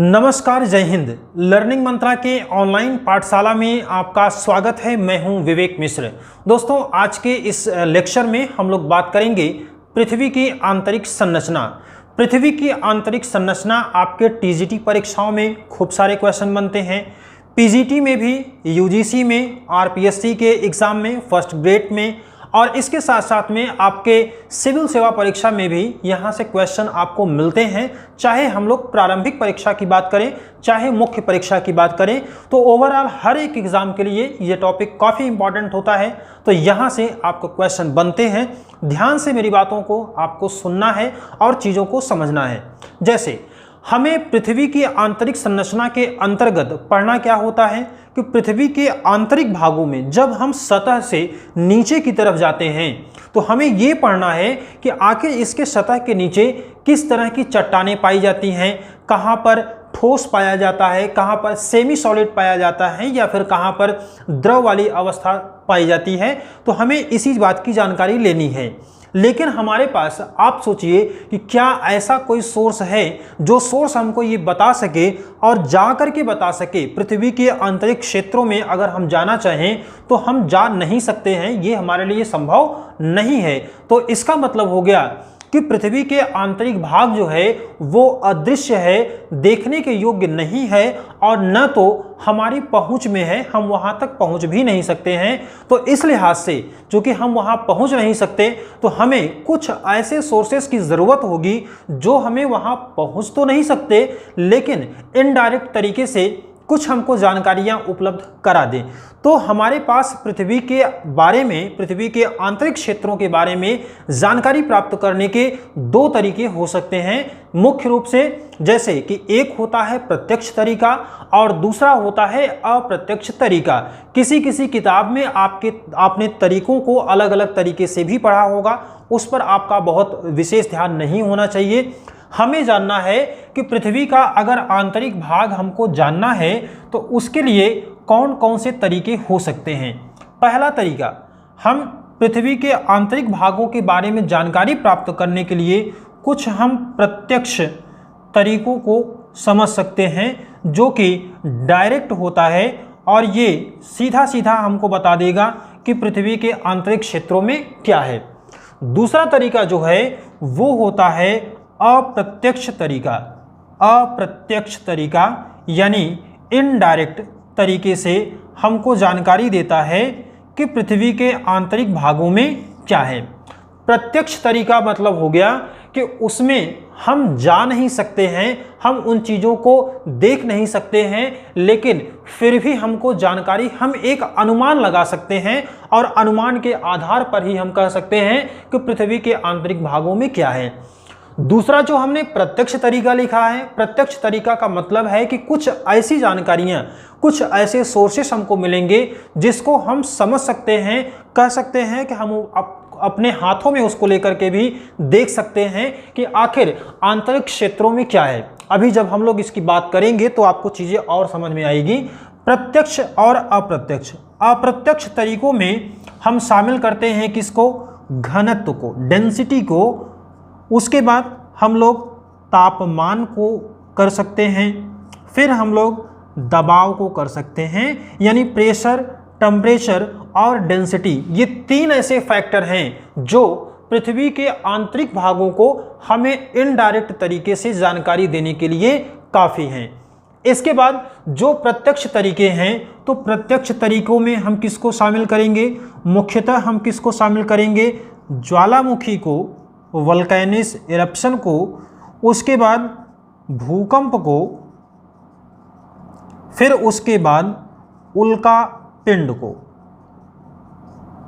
नमस्कार, जय हिंद। लर्निंग मंत्रा के ऑनलाइन पाठशाला में आपका स्वागत है। मैं हूं विवेक मिश्र। दोस्तों, आज के इस लेक्चर में हम लोग बात करेंगे पृथ्वी की आंतरिक संरचना। पृथ्वी की आंतरिक संरचना आपके टीजीटी परीक्षाओं में खूब सारे क्वेश्चन बनते हैं, पीजीटी में भी, यूजीसी में, आरपीएससी के एग्जाम में, फर्स्ट ग्रेड में, और इसके साथ साथ में आपके सिविल सेवा परीक्षा में भी यहाँ से क्वेश्चन आपको मिलते हैं। चाहे हम लोग प्रारंभिक परीक्षा की बात करें, चाहे मुख्य परीक्षा की बात करें, तो ओवरऑल हर एक एग्जाम के लिए ये टॉपिक काफ़ी इंपॉर्टेंट होता है। तो यहाँ से आपको क्वेश्चन बनते हैं। ध्यान से मेरी बातों को आपको सुनना है और चीज़ों को समझना है। जैसे हमें पृथ्वी की आंतरिक संरचना के अंतर्गत पढ़ना क्या होता है कि पृथ्वी के आंतरिक भागों में जब हम सतह से नीचे की तरफ जाते हैं तो हमें ये पढ़ना है कि आखिर इसके सतह के नीचे किस तरह की चट्टानें पाई जाती हैं, कहाँ पर ठोस पाया जाता है, कहाँ पर सेमी सॉलिड पाया जाता है, या फिर कहाँ पर द्रव वाली अवस्था पाई जाती है। तो हमें इसी बात की जानकारी लेनी है। लेकिन हमारे पास आप सोचिए कि क्या ऐसा कोई सोर्स है जो सोर्स हमको ये बता सके और जा कर के बता सके पृथ्वी के आंतरिक क्षेत्रों में अगर हम जाना चाहें तो हम जा नहीं सकते हैं, ये हमारे लिए संभव नहीं है। तो इसका मतलब हो गया कि पृथ्वी के आंतरिक भाग जो है वो अदृश्य है, देखने के योग्य नहीं है, और न तो हमारी पहुंच में है, हम वहां तक पहुंच भी नहीं सकते हैं। तो इस लिहाज से चूंकि हम वहां पहुंच नहीं सकते तो हमें कुछ ऐसे सोर्सेस की ज़रूरत होगी जो हमें वहां पहुंच तो नहीं सकते लेकिन इनडायरेक्ट तरीके से कुछ हमको जानकारियां उपलब्ध करा दें। तो हमारे पास पृथ्वी के बारे में, पृथ्वी के आंतरिक क्षेत्रों के बारे में जानकारी प्राप्त करने के दो तरीके हो सकते हैं मुख्य रूप से। जैसे कि एक होता है प्रत्यक्ष तरीका और दूसरा होता है अप्रत्यक्ष तरीका। किसी किसी किताब में आपने तरीकों को अलग अलग तरीके से भी पढ़ा होगा, उस पर आपका बहुत विशेष ध्यान नहीं होना चाहिए। हमें जानना है कि पृथ्वी का अगर आंतरिक भाग हमको जानना है तो उसके लिए कौन कौन से तरीके हो सकते हैं। पहला तरीका, हम पृथ्वी के आंतरिक भागों के बारे में जानकारी प्राप्त करने के लिए कुछ हम प्रत्यक्ष तरीकों को समझ सकते हैं जो कि डायरेक्ट होता है और ये सीधा सीधा हमको बता देगा कि पृथ्वी के आंतरिक क्षेत्रों में क्या है। दूसरा तरीका जो है वो होता है अप्रत्यक्ष तरीका। अप्रत्यक्ष तरीका यानी इनडायरेक्ट तरीके से हमको जानकारी देता है कि पृथ्वी के आंतरिक भागों में क्या है। प्रत्यक्ष तरीका मतलब हो गया कि उसमें हम जा नहीं सकते हैं, हम उन चीज़ों को देख नहीं सकते हैं, लेकिन फिर भी हमको जानकारी, हम एक अनुमान लगा सकते हैं और अनुमान के आधार पर ही हम कह सकते हैं कि पृथ्वी के आंतरिक भागों में क्या है। दूसरा जो हमने प्रत्यक्ष तरीका लिखा है, प्रत्यक्ष तरीका का मतलब है कि कुछ ऐसी जानकारियां, कुछ ऐसे सोर्सेस हमको मिलेंगे जिसको हम समझ सकते हैं, कह सकते हैं कि हम अपने हाथों में उसको लेकर के भी देख सकते हैं कि आखिर आंतरिक क्षेत्रों में क्या है। अभी जब हम लोग इसकी बात करेंगे तो आपको चीज़ें और समझ में आएगी। प्रत्यक्ष और अप्रत्यक्ष। अप्रत्यक्ष तरीकों में हम शामिल करते हैं किसको? घनत्व को, डेंसिटी को। उसके बाद हम लोग तापमान को कर सकते हैं, फिर हम लोग दबाव को कर सकते हैं, यानी प्रेशर, टेम्परेचर और डेंसिटी। ये तीन ऐसे फैक्टर हैं जो पृथ्वी के आंतरिक भागों को हमें इनडायरेक्ट तरीके से जानकारी देने के लिए काफ़ी हैं। इसके बाद जो प्रत्यक्ष तरीके हैं, तो प्रत्यक्ष तरीकों में हम किसको शामिल करेंगे? मुख्यतः हम किसको शामिल करेंगे? ज्वालामुखी को, वल्केनस इरप्शन को, उसके बाद भूकंप को, फिर उसके बाद उल्का पिंड को।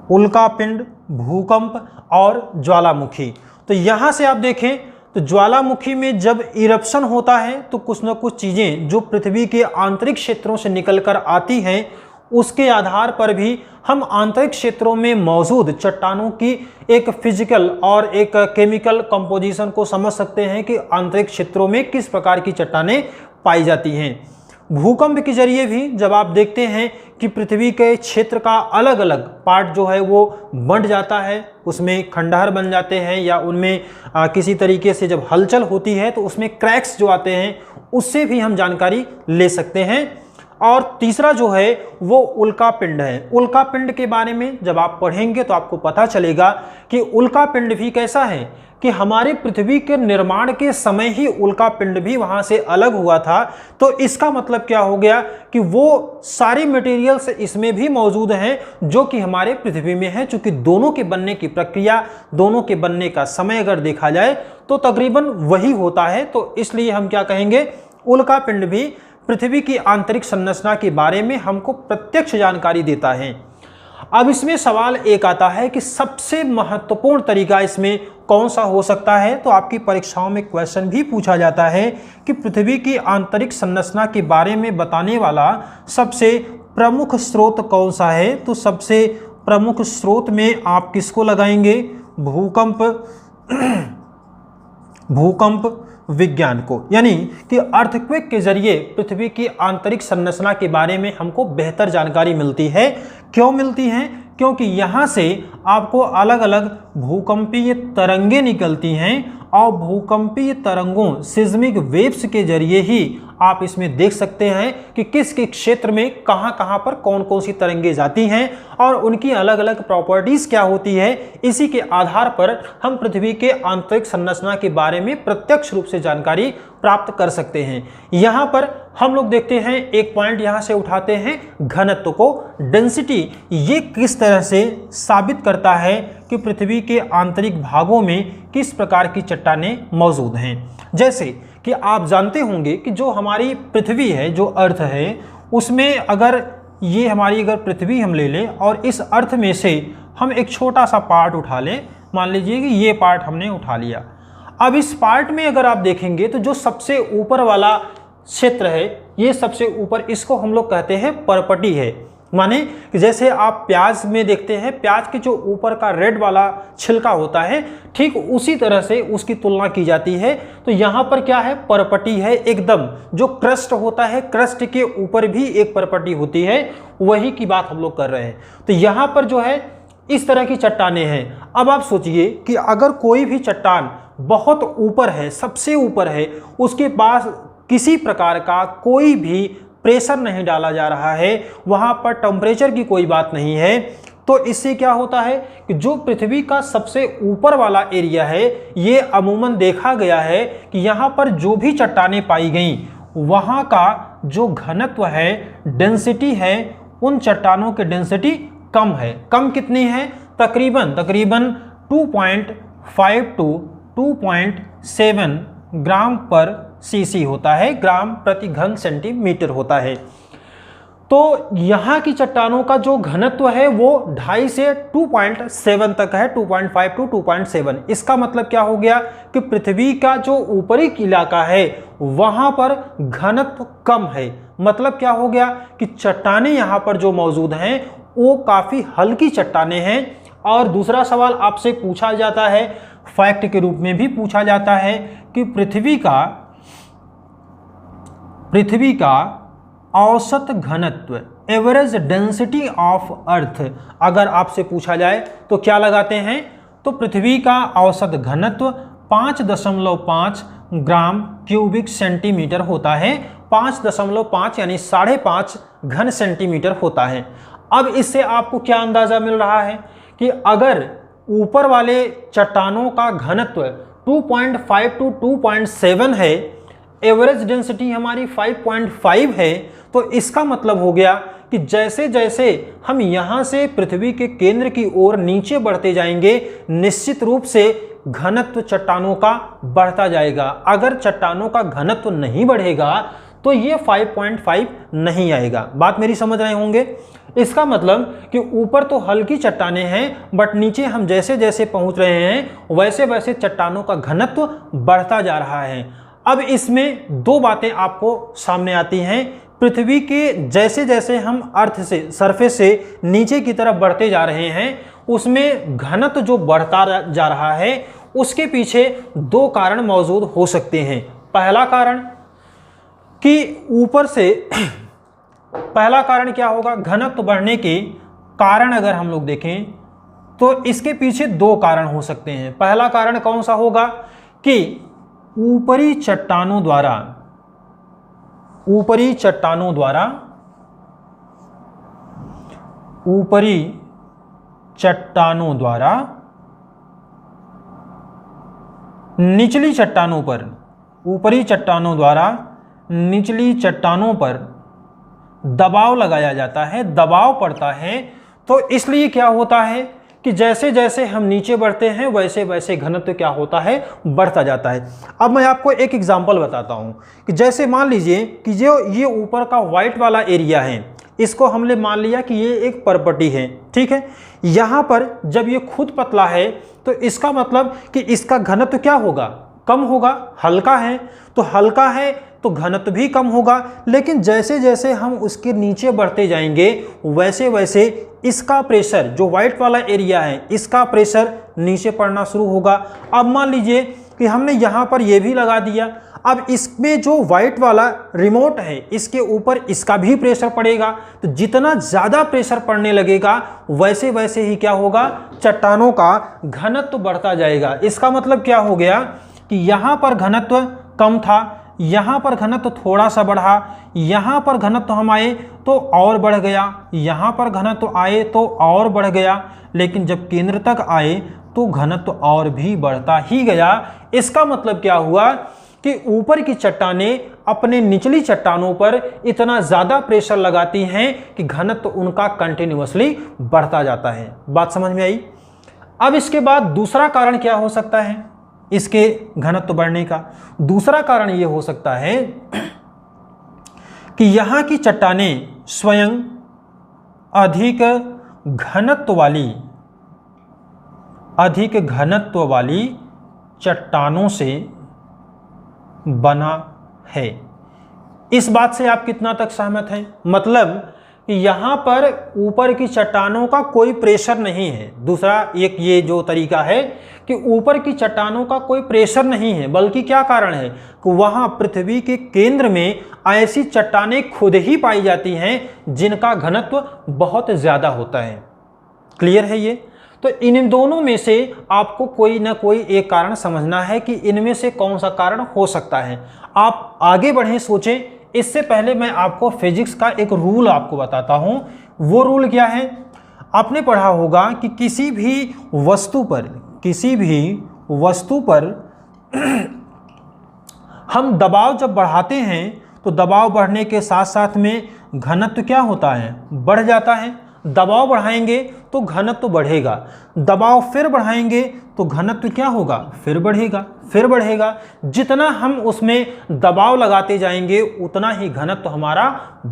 उल्का पिंड, भूकंप और ज्वालामुखी। तो यहाँ से आप देखें तो ज्वालामुखी में जब इरप्शन होता है तो कुछ न कुछ चीज़ें जो पृथ्वी के आंतरिक क्षेत्रों से निकलकर आती हैं, उसके आधार पर भी हम आंतरिक क्षेत्रों में मौजूद चट्टानों की एक फिजिकल और एक केमिकल कंपोजिशन को समझ सकते हैं कि आंतरिक क्षेत्रों में किस प्रकार की चट्टानें पाई जाती हैं। भूकंप के जरिए भी जब आप देखते हैं कि पृथ्वी के क्षेत्र का अलग अलग पार्ट जो है वो बंट जाता है, उसमें खंडहर बन जाते हैं या उनमें किसी तरीके से जब हलचल होती है तो उसमें क्रैक्स जो आते हैं, उससे भी हम जानकारी ले सकते हैं। और तीसरा जो है वो उल्का पिंड है। उल्का पिंड के बारे में जब आप पढ़ेंगे तो आपको पता चलेगा कि उल्का पिंड भी कैसा है कि हमारे पृथ्वी के निर्माण के समय ही उल्का पिंड भी वहां से अलग हुआ था। तो इसका मतलब क्या हो गया कि वो सारी मटेरियल्स इसमें भी मौजूद हैं जो कि हमारे पृथ्वी में है। चूंकि दोनों के बनने की प्रक्रिया, दोनों के बनने का समय अगर देखा जाए तो तकरीबन वही होता है। तो इसलिए हम क्या कहेंगे, उल्का पिंड भी पृथ्वी की आंतरिक संरचना के बारे में हमको प्रत्यक्ष जानकारी देता है। अब इसमें सवाल एक आता है कि सबसे महत्वपूर्ण तरीका इसमें कौन सा हो सकता है। तो आपकी परीक्षाओं में क्वेश्चन भी पूछा जाता है कि पृथ्वी की आंतरिक संरचना के बारे में बताने वाला सबसे प्रमुख स्रोत कौन सा है। तो सबसे प्रमुख स्रोत में आप किसको लगाएंगे, भूकंप विज्ञान को, यानी कि अर्थक्वेक के जरिए पृथ्वी की आंतरिक संरचना के बारे में हमको बेहतर जानकारी मिलती है। क्यों मिलती है? क्योंकि यहाँ से आपको अलग अलग भूकंपीय तरंगें निकलती हैं और भूकंपीय तरंगों, सिस्मिक वेव्स के जरिए ही आप इसमें देख सकते हैं कि किस किस क्षेत्र में कहाँ पर कौन कौन सी तरंगें जाती हैं और उनकी अलग अलग प्रॉपर्टीज क्या होती है। इसी के आधार पर हम पृथ्वी के आंतरिक संरचना के बारे में प्रत्यक्ष रूप से जानकारी प्राप्त कर सकते हैं। यहाँ पर हम लोग देखते हैं, एक पॉइंट यहाँ से उठाते हैं, घनत्व को, डेंसिटी। ये किस तरह से साबित करता है कि पृथ्वी के आंतरिक भागों में किस प्रकार की चट्टानें मौजूद हैं। जैसे कि आप जानते होंगे कि जो हमारी पृथ्वी है, जो अर्थ है, उसमें अगर ये हमारी अगर पृथ्वी हम ले लें और इस अर्थ में से हम एक छोटा सा पार्ट उठा लें, मान लीजिए कि ये पार्ट हमने उठा लिया। अब इस पार्ट में अगर आप देखेंगे तो जो सबसे ऊपर वाला क्षेत्र है, ये सबसे ऊपर, इसको हम लोग कहते हैं परपटी है। माने कि जैसे आप प्याज में देखते हैं, प्याज के जो ऊपर का रेड वाला छिलका होता है, ठीक उसी तरह से उसकी तुलना की जाती है। तो यहाँ पर क्या है, परपटी है एकदम। जो क्रस्ट होता है, क्रस्ट के ऊपर भी एक परपटी होती है, वही की बात हम लोग कर रहे हैं। तो यहाँ पर जो है इस तरह की चट्टानें हैं। अब आप सोचिए कि अगर कोई भी चट्टान बहुत ऊपर है, सबसे ऊपर है, उसके पास किसी प्रकार का कोई भी प्रेशर नहीं डाला जा रहा है, वहां पर टेम्परेचर की कोई बात नहीं है, तो इससे क्या होता है कि जो पृथ्वी का सबसे ऊपर वाला एरिया है, ये अमूमन देखा गया है कि यहाँ पर जो भी चट्टानें पाई गई, वहाँ का जो घनत्व है, डेंसिटी है, उन चट्टानों की डेंसिटी कम है। कम कितनी है? तकरीबन 2.5 to 2.7 ग्राम पर सीसी होता है, ग्राम प्रति घन सेंटीमीटर होता है। तो यहाँ की चट्टानों का जो घनत्व है वो 2.5 से 2.7 तक है, 2.5 to 2.7। इसका मतलब क्या हो गया कि पृथ्वी का जो ऊपरी इलाका है वहाँ पर घनत्व कम है। मतलब क्या हो गया कि चट्टानें यहाँ पर जो मौजूद हैं वो काफ़ी हल्की चट्टानें हैं। और दूसरा सवाल आपसे पूछा जाता है, फैक्ट के रूप में भी पूछा जाता है कि पृथ्वी का औसत घनत्व, एवरेज डेंसिटी ऑफ अर्थ, अगर आपसे पूछा जाए तो क्या लगाते हैं? तो पृथ्वी का औसत घनत्व 5.5 ग्राम क्यूबिक सेंटीमीटर होता है। 5.5 यानी 5.5 घन सेंटीमीटर होता है। अब इससे आपको क्या अंदाजा मिल रहा है कि अगर ऊपर वाले चट्टानों का घनत्व 2.5 to 2.7 है, एवरेज डेंसिटी हमारी 5.5 है, तो इसका मतलब हो गया कि जैसे जैसे हम यहाँ से पृथ्वी के केंद्र की ओर नीचे बढ़ते जाएंगे, निश्चित रूप से घनत्व चट्टानों का बढ़ता जाएगा। अगर चट्टानों का घनत्व नहीं बढ़ेगा तो ये 5.5 नहीं आएगा। बात मेरी समझ रहे होंगे। इसका मतलब कि ऊपर तो हल्की चट्टानें हैं, बट नीचे हम जैसे जैसे पहुंच रहे हैं वैसे वैसे चट्टानों का घनत्व बढ़ता जा रहा है। अब इसमें दो बातें आपको सामने आती हैं। पृथ्वी के जैसे जैसे हम अर्थ से, सरफेस से नीचे की तरफ बढ़ते जा रहे हैं, उसमें घनत्व जो बढ़ता जा रहा है, उसके पीछे दो कारण मौजूद हो सकते हैं। पहला कारण कि ऊपर से पहला कारण क्या होगा, घनत्व बढ़ने के कारण अगर हम लोग देखें तो इसके पीछे दो कारण हो सकते हैं। पहला कारण कौन सा होगा कि ऊपरी चट्टानों द्वारा निचली चट्टानों पर दबाव लगाया जाता है, दबाव पड़ता है। तो इसलिए क्या होता है कि जैसे जैसे हम नीचे बढ़ते हैं वैसे वैसे घनत्व क्या होता है, बढ़ता जाता है। अब मैं आपको एक एग्जांपल बताता हूं कि जैसे मान लीजिए कि जो ये ऊपर का व्हाइट वाला एरिया है, इसको हमने मान लिया कि ये एक परपटी है, ठीक है। यहाँ पर जब ये खुद पतला है तो इसका मतलब कि इसका घनत्व क्या होगा, कम होगा। हल्का है तो हल्का है तो घनत्व भी कम होगा। लेकिन जैसे जैसे हम उसके नीचे बढ़ते जाएंगे वैसे वैसे इसका प्रेशर, जो व्हाइट वाला एरिया है, इसका प्रेशर नीचे पड़ना शुरू होगा। अब मान लीजिए कि हमने यहाँ पर ये भी लगा दिया। अब इसमें जो व्हाइट वाला रिमोट है इसके ऊपर इसका भी प्रेशर पड़ेगा। तो जितना ज़्यादा प्रेशर पड़ने लगेगा वैसे वैसे ही क्या होगा, चट्टानों का घनत्व बढ़ता जाएगा। इसका मतलब क्या हो गया कि यहाँ पर घनत्व कम था, यहाँ पर घनत्व थोड़ा सा बढ़ा, यहाँ पर घनत्व हम आए तो और बढ़ गया, यहाँ पर घनत्व आए तो और बढ़ गया, लेकिन जब केंद्र तक आए तो घनत्व और भी बढ़ता ही गया। इसका मतलब क्या हुआ कि ऊपर की चट्टानें अपने निचली चट्टानों पर इतना ज़्यादा प्रेशर लगाती हैं कि घनत्व उनका कंटिन्यूअसली बढ़ता जाता है। बात समझ में आई। अब इसके बाद दूसरा कारण क्या हो सकता है इसके घनत्व बढ़ने का? दूसरा कारण ये हो सकता है कि यहाँ की चट्टानें स्वयं अधिक घनत्व वाली चट्टानों से बना है। इस बात से आप कितना तक सहमत हैं? मतलब कि यहाँ पर ऊपर की चट्टानों का कोई प्रेशर नहीं है। दूसरा एक ये जो तरीका है कि ऊपर की चट्टानों का कोई प्रेशर नहीं है, बल्कि क्या कारण है कि वहाँ पृथ्वी के केंद्र में ऐसी चट्टानें खुद ही पाई जाती हैं जिनका घनत्व बहुत ज़्यादा होता है। क्लियर है ये? तो इन दोनों में से आपको कोई ना कोई एक कारण समझना है कि इनमें से कौन सा कारण हो सकता है। आप आगे बढ़ें, सोचें। इससे पहले मैं आपको फिजिक्स का एक रूल आपको बताता हूं। वो रूल क्या है? आपने पढ़ा होगा कि किसी भी वस्तु पर हम दबाव जब बढ़ाते हैं तो दबाव बढ़ने के साथ साथ में घनत्व क्या होता है, बढ़ जाता है। दबाव बढ़ाएंगे तो घनत्व बढ़ेगा, दबाव फिर बढ़ाएंगे तो घनत्व क्या होगा, फिर बढ़ेगा। जितना हम उसमें दबाव लगाते जाएंगे उतना ही घनत्व हमारा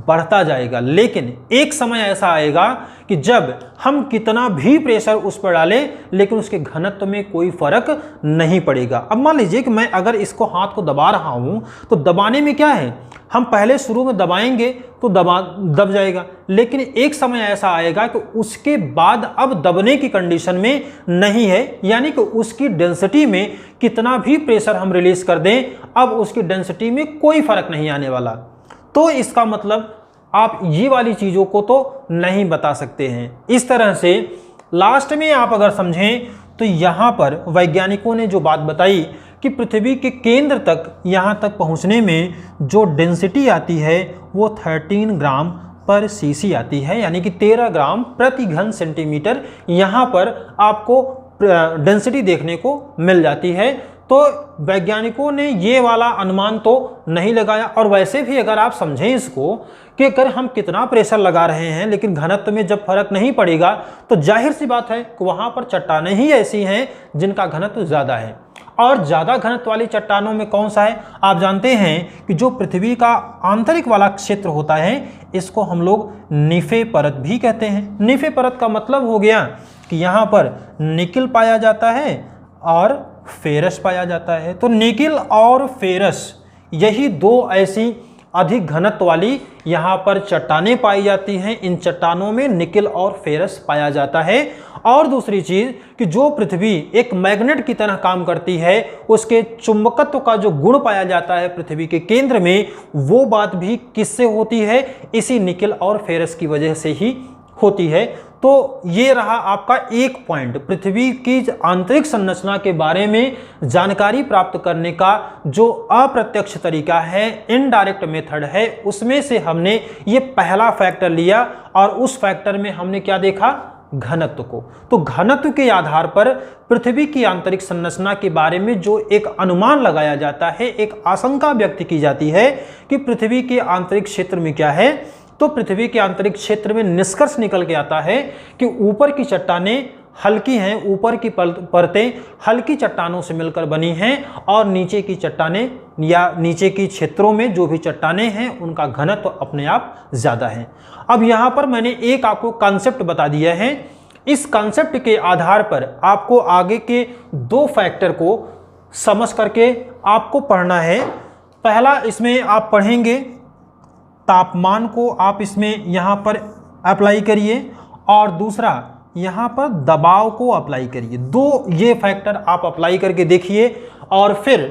बढ़ता जाएगा। लेकिन एक समय ऐसा आएगा कि जब हम कितना भी प्रेशर उस पर डालें लेकिन उसके घनत्व में कोई फर्क नहीं पड़ेगा। अब मान लीजिए कि मैं अगर इसको हाथ को दबा रहा हूं तो दबाने में क्या है, हम पहले शुरू में दबाएंगे तो दब जाएगा, लेकिन एक समय ऐसा आएगा कि उसके बाद अब दबने की कंडीशन में नहीं है, यानी कि उसकी डेंसिटी में कितना भी प्रेशर हम रिलीज कर दें अब उसकी डेंसिटी में कोई फर्क नहीं आने वाला। तो इसका मतलब आप ये वाली चीज़ों को तो नहीं बता सकते हैं। इस तरह से लास्ट में आप अगर समझें तो यहाँ पर वैज्ञानिकों ने जो बात बताई कि पृथ्वी के केंद्र तक यहाँ तक पहुँचने में जो डेंसिटी आती है वो 13 ग्राम पर सीसी आती है, यानी कि 13 ग्राम प्रति घन सेंटीमीटर यहाँ पर आपको डेंसिटी देखने को मिल जाती है। तो वैज्ञानिकों ने ये वाला अनुमान तो नहीं लगाया। और वैसे भी अगर आप समझें इसको कि अगर हम कितना प्रेशर लगा रहे हैं लेकिन घनत्व में जब फर्क नहीं पड़ेगा तो जाहिर सी बात है कि वहाँ पर चट्टानें ही ऐसी हैं जिनका घनत्व ज़्यादा है। और ज़्यादा घनत्व वाली चट्टानों में कौन सा है? आप जानते हैं कि जो पृथ्वी का आंतरिक वाला क्षेत्र होता है इसको हम लोग निफे परत भी कहते हैं। निफे परत का मतलब हो गया कि यहाँ पर निकिल पाया जाता है और फेरस पाया जाता है। तो निकिल और फेरस यही दो ऐसी अधिक घनत्व वाली यहाँ पर चट्टानें पाई जाती हैं। इन चट्टानों में निकेल और फेरस पाया जाता है। और दूसरी चीज कि जो पृथ्वी एक मैग्नेट की तरह काम करती है, उसके चुंबकत्व का जो गुण पाया जाता है पृथ्वी के केंद्र में, वो बात भी किससे होती है? इसी निकेल और फेरस की वजह से ही होती है। तो ये रहा आपका एक पॉइंट, पृथ्वी की आंतरिक संरचना के बारे में जानकारी प्राप्त करने का जो अप्रत्यक्ष तरीका है, इनडायरेक्ट मेथड है, उसमें से हमने ये पहला फैक्टर लिया और उस फैक्टर में हमने क्या देखा? घनत्व को। तो घनत्व के आधार पर पृथ्वी की आंतरिक संरचना के बारे में जो एक अनुमान लगाया जाता है, एक आशंका व्यक्त की जाती है कि पृथ्वी के आंतरिक क्षेत्र में क्या है, तो पृथ्वी के आंतरिक क्षेत्र में निष्कर्ष निकल के आता है कि ऊपर की चट्टानें हल्की हैं, ऊपर की परतें हल्की चट्टानों से मिलकर बनी हैं और नीचे की चट्टानें या नीचे की क्षेत्रों में जो भी चट्टानें हैं उनका घनत्व अपने आप ज़्यादा है। अब यहाँ पर मैंने एक आपको कॉन्सेप्ट बता दिया है। इस कॉन्सेप्ट के आधार पर आपको आगे के दो फैक्टर को समझ करके आपको पढ़ना है। पहला इसमें आप पढ़ेंगे तापमान को, आप इसमें यहाँ पर अप्लाई करिए और दूसरा यहाँ पर दबाव को अप्लाई करिए। दो ये फैक्टर आप अप्लाई करके देखिए और फिर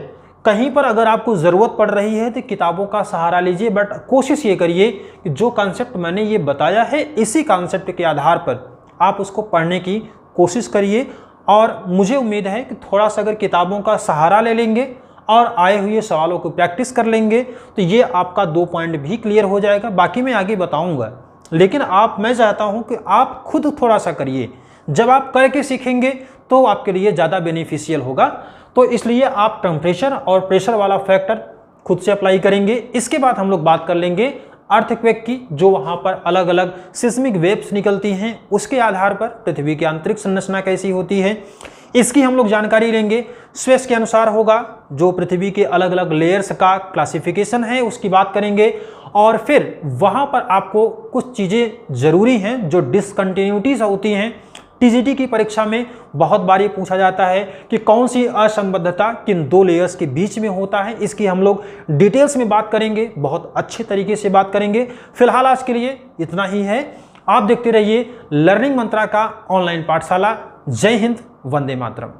कहीं पर अगर आपको ज़रूरत पड़ रही है तो किताबों का सहारा लीजिए, बट कोशिश ये करिए कि जो कॉन्सेप्ट मैंने ये बताया है इसी कॉन्सेप्ट के आधार पर आप उसको पढ़ने की कोशिश करिए। और मुझे उम्मीद है कि थोड़ा सा अगर किताबों का सहारा ले लेंगे और आए हुए सवालों को प्रैक्टिस कर लेंगे तो ये आपका 2 पॉइंट भी क्लियर हो जाएगा। बाकी मैं आगे बताऊंगा, लेकिन मैं चाहता हूं कि आप खुद थोड़ा सा करिए। जब आप करके सीखेंगे तो आपके लिए ज़्यादा बेनिफिशियल होगा। तो इसलिए आप टेम्परेचर और प्रेशर वाला फैक्टर खुद से अप्लाई करेंगे। इसके बाद हम लोग बात कर लेंगे अर्थक्वेक की, जो वहाँ पर अलग अलग सिस्मिक वेव्स निकलती हैं, उसके आधार पर पृथ्वी की आंतरिक संरचना कैसी होती है इसकी हम लोग जानकारी लेंगे। स्वेस के अनुसार होगा, जो पृथ्वी के अलग अलग लेयर्स का क्लासिफिकेशन है उसकी बात करेंगे। और फिर वहाँ पर आपको कुछ चीज़ें ज़रूरी हैं जो डिसकंटिन्यूटीज होती हैं। टीजीटी की परीक्षा में बहुत बार ये पूछा जाता है कि कौन सी असंबद्धता किन 2 लेयर्स के बीच में होता है, इसकी हम लोग डिटेल्स में बात करेंगे, बहुत अच्छे तरीके से बात करेंगे। फिलहाल आज के लिए इतना ही है। आप देखते रहिए लर्निंग मंत्रा का ऑनलाइन पाठशाला। जय हिंद, वंदे मातरम।